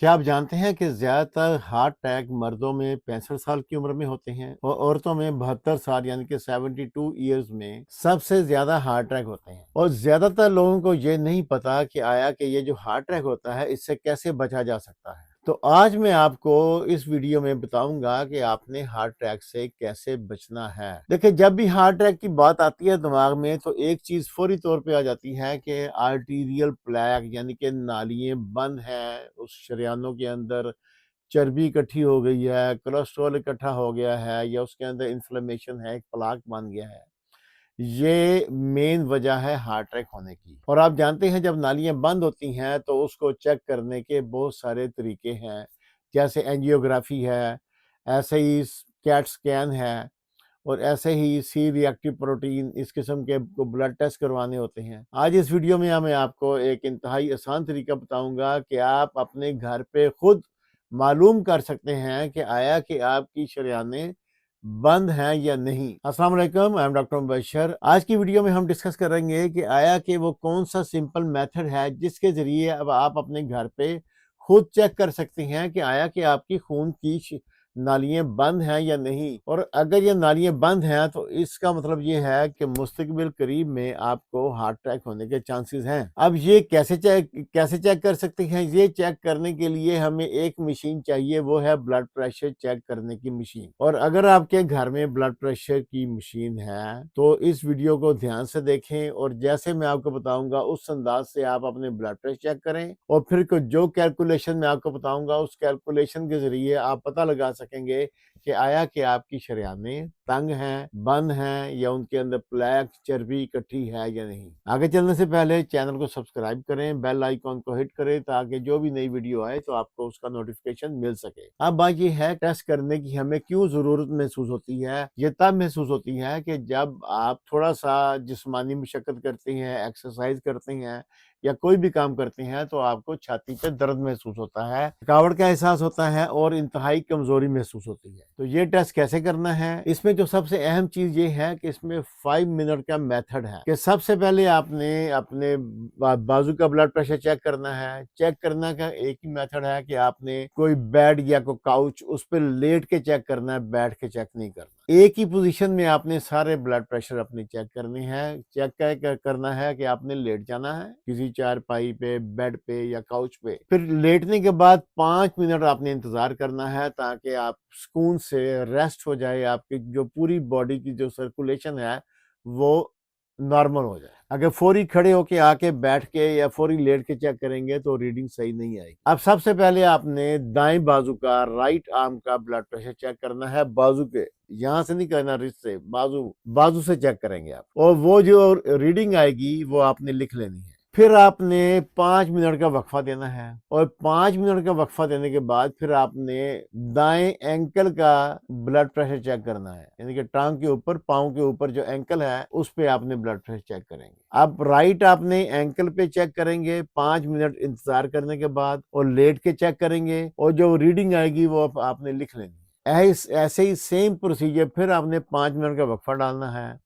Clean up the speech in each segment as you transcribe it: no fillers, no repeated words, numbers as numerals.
क्या आप जानते हैं कि ज़्यादातर हार्ट अटैक मर्दों में 65 साल की उम्र में होते हैं और औरतों में 72 साल यानी कि 72 ईयर्स में सबसे ज़्यादा हार्ट अटैक होते हैं। और ज़्यादातर लोगों को ये नहीं पता कि ये जो हार्ट अटैक होता है इससे कैसे बचा जा सकता है। तो आज मैं आपको इस वीडियो में बताऊंगा कि आपने हार्ट अटैक से कैसे बचना है। देखिए, जब भी हार्ट अटैक की बात आती है दिमाग में तो एक चीज फौरी तौर पे आ जाती है कि आर्टीरियल प्लेक यानी कि नालियां बंद हैं, उस शरियानों के अंदर चर्बी इकट्ठी हो गई है, कोलेस्ट्रॉल इकट्ठा हो गया है या उसके अंदर इन्फ्लेमेशन है, एक प्लाक बन गया है। ये मेन वजह है हार्ट अटैक होने की। और आप जानते हैं जब नालियां बंद होती हैं तो उसको चेक करने के बहुत सारे तरीके हैं, जैसे एंजियोग्राफी है, ऐसे ही कैट स्कैन है और ऐसे ही सी रिएक्टिव प्रोटीन इस किस्म के को ब्लड टेस्ट करवाने होते हैं। आज इस वीडियो में मैं आपको एक इंतहाई आसान तरीका बताऊंगा कि आप अपने घर पे खुद मालूम कर सकते हैं कि आपकी शरेयानें बंद हैं या नहीं। अस्सलाम वालेकुम, आई एम डॉक्टर मुबशर। आज की वीडियो में हम डिस्कस करेंगे कि वो कौन सा सिंपल मेथड है जिसके जरिए अब आप अपने घर पे खुद चेक कर सकते हैं कि आपकी खून की नालियाँ बंद हैं या नहीं। और अगर ये नालियाँ बंद हैं तो इसका मतलब ये है कि मुस्तकबिल करीब में आपको हार्ट अटैक होने के चांसेस हैं। अब ये कैसे चेक कर सकते हैं? ये चेक करने के लिए हमें एक मशीन चाहिए, वो है ब्लड प्रेशर चेक करने की मशीन। और अगर आपके घर में ब्लड प्रेशर की मशीन है तो इस वीडियो को ध्यान से देखें और जैसे मैं आपको बताऊंगा उस अंदाज से आप अपने ब्लड प्रेशर चेक करें और फिर जो कैलकुलेशन मैं आपको बताऊंगा उस कैलकुलेशन के जरिए आप पता लगा सकेंगे कि आपकी शरेयानें तंग हैं, बंद हैं या उनके अंदर प्लेक चर्बी इकट्ठी है या नहीं। आगे चलने से पहले चैनल को सब्सक्राइब करें, बेल आइकॉन को हिट करें ताकि जो भी नई वीडियो आए तो आपको उसका नोटिफिकेशन मिल सके। अब बात ये है टेस्ट करने की हमें क्यों जरूरत महसूस होती है। ये तब महसूस होती है कि जब आप थोड़ा सा जिस्मानी मशक्कत करते हैं, एक्सरसाइज करते हैं या कोई भी काम करते हैं तो आपको छाती पे दर्द महसूस होता है, थकावट का एहसास होता है और इंतहाई कमजोरी महसूस होती है। तो ये टेस्ट कैसे करना है? इसमें जो सबसे अहम चीज ये है कि इसमें 5 मिनट का मेथड है कि सबसे पहले आपने अपने बाजू का ब्लड प्रेशर चेक करना है। चेक करने का एक ही मेथड है कि आपने कोई बेड या कोई काउच उस पर लेट के चेक करना है, बैठ के चेक नहीं करना। एक ही पोजीशन में आपने सारे ब्लड प्रेशर अपने चेक करने हैं। चेक क्या करना है कि आपने लेट जाना है किसी चारपाई पे, बेड पे या काउच पे। फिर लेटने के बाद 5 मिनट आपने इंतजार करना है ताकि आप सुकून से रेस्ट हो जाए, आपकी जो पूरी बॉडी की जो सर्कुलेशन है वो नॉर्मल हो जाए। अगर फौरी खड़े होके आके बैठ के या फौरी लेट के चेक करेंगे तो रीडिंग सही नहीं आएगी। अब सबसे पहले आपने दाएं बाजू का, राइट आर्म का ब्लड प्रेशर चेक करना है। बाजू के, यहां से नहीं करना, रिस्ट से, बाजू बाजू से चेक करेंगे आप और वो जो रीडिंग आएगी वो आपने लिख लेनी है। फिर आपने 5 मिनट का वक्फा देना है और 5 मिनट का वक्फा देने के बाद फिर आपने दाएं एंकल का ब्लड प्रेशर चेक करना है, यानी कि टांग के ऊपर, पांव के ऊपर जो एंकल है उस पे आपने ब्लड प्रेशर चेक करेंगे। अब राइट आपने एंकल पे चेक करेंगे 5 मिनट इंतजार करने के बाद और लेट के चेक करेंगे और जो रीडिंग आएगी वो आपने लिख लेनी है। ऐसे ही सेम प्रोसीजर फिर आपने 5 मिनट का वक्फा डालना है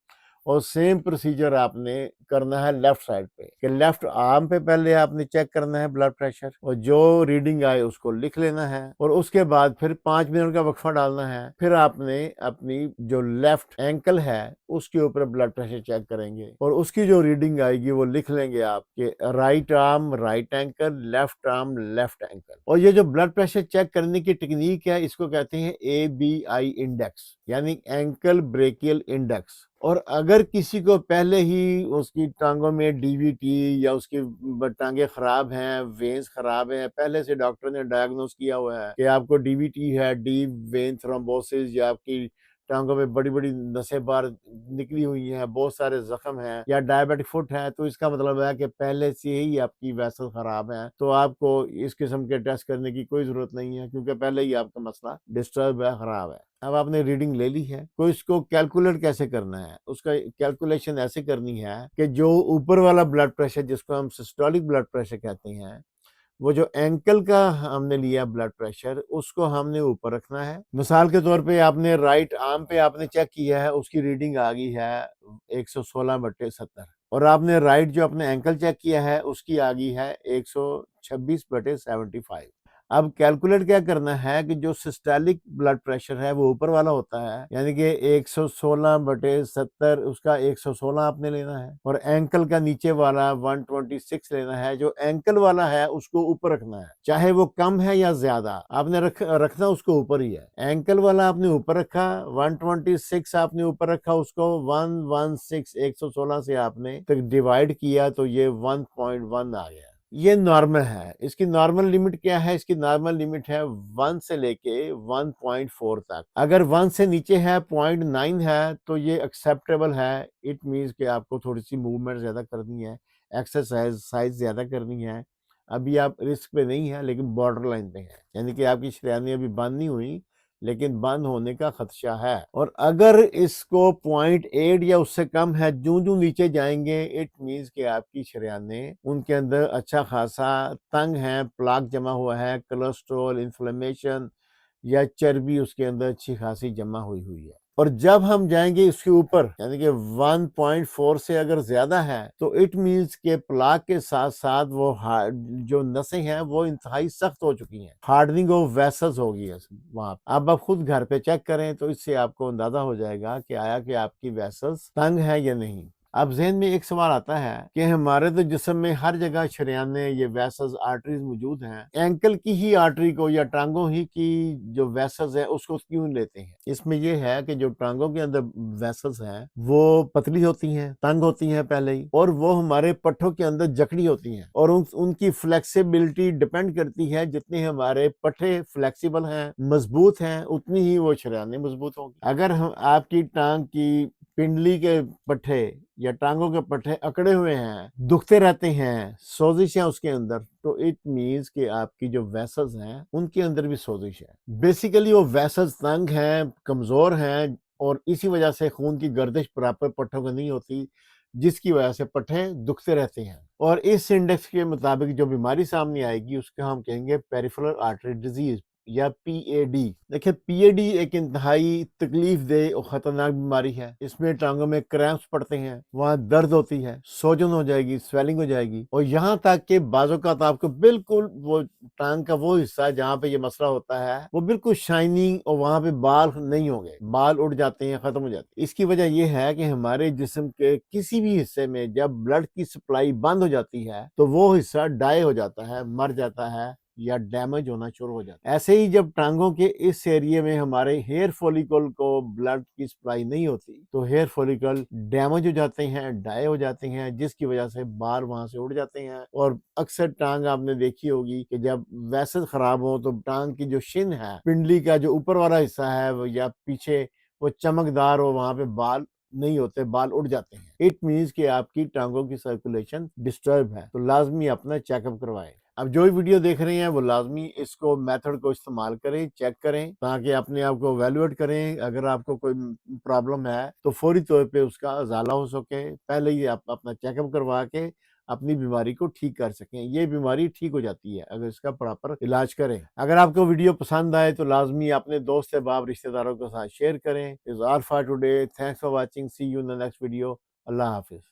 और सेम प्रोसीजर आपने करना है लेफ्ट साइड पे कि लेफ्ट आर्म पे पहले आपने चेक करना है ब्लड प्रेशर और जो रीडिंग आए उसको लिख लेना है और उसके बाद फिर 5 मिनट का वक्फा डालना है। फिर आपने अपनी जो लेफ्ट एंकल है उसके ऊपर ब्लड प्रेशर चेक करेंगे और उसकी जो रीडिंग आएगी वो लिख लेंगे आप कि right arm right ankle, left arm left ankle. और ये जो ब्लड प्रेशर चेक करने की टेक्निक है इसको कहते हैं ABI इंडेक्स, यानी एंकल ब्रेकियल इंडेक्स। और अगर किसी को पहले ही उसकी टांगों में डीवीटी या उसकी टांगे खराब हैं, वेन्स खराब हैं, पहले से डॉक्टर ने डायग्नोस किया हुआ है कि आपको डीवीटी है, डीप वेन थ्रोम्बोसिस, या आपकी टांगों में बड़ी बड़ी नसें बाहर निकली हुई हैं, बहुत सारे जख्म हैं या डायबिटिक फुट है, तो इसका मतलब है कि पहले से ही आपकी वेसल खराब है। तो आपको इस किस्म के टेस्ट करने की कोई जरूरत नहीं है क्योंकि पहले ही आपका मसला डिस्टर्ब है, खराब है। अब आपने रीडिंग ले ली है तो इसको कैलकुलेट कैसे करना है? उसका कैलकुलेशन ऐसे करनी है कि जो ऊपर वाला ब्लड प्रेशर जिसको हम सिस्टोलिक ब्लड प्रेशर कहते हैं, वो जो एंकल का हमने लिया ब्लड प्रेशर उसको हमने ऊपर रखना है। मिसाल के तौर पे आपने राइट आर्म पे आपने चेक किया है, उसकी रीडिंग आ गई है 116/70 और आपने राइट जो अपने एंकल चेक किया है उसकी आ गई है 126/75। अब कैलकुलेट क्या करना है कि जो सिस्टोलिक ब्लड प्रेशर है वो ऊपर वाला होता है, यानी कि 116/70 उसका 116 आपने लेना है, और एंकल का नीचे वाला 126 लेना है। जो एंकल वाला है उसको ऊपर रखना है, चाहे वो कम है या ज्यादा, आपने रखना उसको ऊपर ही है। एंकल वाला आपने ऊपर रखा, 126 आपने ऊपर रखा, उसको 116 116 से आपने तक डिवाइड किया तो ये 1.1 आ गया। ये नॉर्मल है। इसकी नॉर्मल लिमिट क्या है? इसकी नॉर्मल लिमिट है 1 से लेके 1.4 तक। अगर 1 से नीचे है, 0.9 है, तो ये एक्सेप्टेबल है। इट मीन्स कि आपको थोड़ी सी मूवमेंट ज्यादा करनी है, एक्सरसाइज ज्यादा करनी है। अभी आप रिस्क पे नहीं है लेकिन बॉर्डर लाइन पे है, यानी कि आपकी शरीयानी अभी बंद नहीं हुई लेकिन बंद होने का खदशा है। और अगर इसको 0.8 या उससे कम है, जूं जूं नीचे जाएंगे, इट मीन्स कि आपकी शरीयाने उनके अंदर अच्छा खासा तंग है, प्लाक जमा हुआ है, कोलेस्ट्रॉल, इन्फ्लेमेशन या चर्बी उसके अंदर अच्छी खासी जमा हुई हुई है। और जब हम जाएंगे इसके ऊपर, यानी कि 1.4 से अगर ज्यादा है, तो इट मीन्स के प्लाक के साथ साथ वो जो नसें हैं वो इंतहाई सख्त हो चुकी हैं, हार्डनिंग ऑफ वेसल्स होगी वहां। अब आप खुद घर पे चेक करें तो इससे आपको अंदाजा हो जाएगा कि आया कि आपकी वेसल्स तंग है या नहीं। अब ज़हन में एक सवाल आता है कि हमारे तो जिस्म में हर जगह शरीयाने, ये वेसल्स, आर्टरीज मौजूद हैं, एंकल की ही आर्टरी को या टांगों ही की जो वेसल्स है उसको क्यों लेते हैं? इसमें यह है कि जो टांगों के अंदर वेसल्स हैं वो पतली होती हैं, तंग होती हैं पहले ही, और वो हमारे पट्टों के अंदर जकड़ी होती हैं, और उनकी फ्लेक्सिबिलिटी डिपेंड करती है, जितने हमारे पट्टे फ्लेक्सिबल हैं, मजबूत हैं, उतनी ही वो शरीयाने मजबूत होंगी। अगर हम आपकी टांग की पिंडली के पट्टे या टांगों के पट्टे अकड़े हुए हैं, दुखते रहते हैं, सोजिश है उसके अंदर, तो इट मीन्स कि आपकी जो वेसल्स हैं उनके अंदर भी सोजिश है। बेसिकली वो वेसल्स तंग हैं, कमजोर हैं, और इसी वजह से खून की गर्दिश प्रॉपर पट्टों को नहीं होती, जिसकी वजह से पट्टे दुखते रहते हैं। और इस इंडेक्स के मुताबिक जो बीमारी सामने आएगी उसको हम कहेंगे पेरिफेरल आर्टरी डिजीज या पीएडी। देखिए, पीएडी एक इंतहाई तकलीफ दे और खतरनाक बीमारी है। इसमें टांगों में क्रैम्प्स पड़ते हैं, वहां दर्द होती है, सोजन हो जाएगी, स्वेलिंग हो जाएगी, और यहाँ तक कि बाजों का तो आपको बिल्कुल वो टांग का वो हिस्सा जहाँ पे ये मसला होता है वो बिल्कुल शाइनिंग, और वहां पे बाल नहीं होंगे, बाल उड़ जाते हैं, खत्म हो जाते हैं। इसकी वजह यह है कि हमारे जिस्म के किसी भी हिस्से में जब ब्लड की सप्लाई बंद हो जाती है तो वो हिस्सा डाई हो जाता है, मर जाता है या डैमेज होना शुरू हो जाता है। ऐसे ही जब टांगों के इस एरिया में हमारे हेयर फॉलिकल को ब्लड की सप्लाई नहीं होती तो हेयर फॉलिकल डैमेज हो जाते हैं, डाई हो जाते हैं, जिसकी वजह से बाल वहां से उड़ जाते हैं। और अक्सर टांग आपने देखी होगी कि जब वैसे खराब हो तो टांग की जो शिन है, पिंडली का जो ऊपर वाला हिस्सा है या पीछे, वो चमकदार हो, वहां पे बाल नहीं होते, बाल उड़ जाते हैं। इट मीन्स कि आपकी टांगों की सर्कुलेशन डिस्टर्ब है, तो लाजमी अपना चेकअप करवाएं। अब जो भी वीडियो देख रहे हैं वो लाजमी इसको मेथड को इस्तेमाल करें, चेक करें, ताकि अपने आप को वैल्यूएट करें। अगर आपको कोई प्रॉब्लम है तो फौरी तौर पे उसका अजाला हो सके, पहले ही आप अपना चेकअप करवा के अपनी बीमारी को ठीक कर सकें। ये बीमारी ठीक हो जाती है अगर इसका प्रॉपर इलाज करें। अगर आपको वीडियो पसंद आए तो लाजमी अपने दोस्त, अहबाब, रिश्तेदारों के साथ शेयर करें। Is all for today. Thanks for watching. See you in the next video. अल्लाह हाफिज।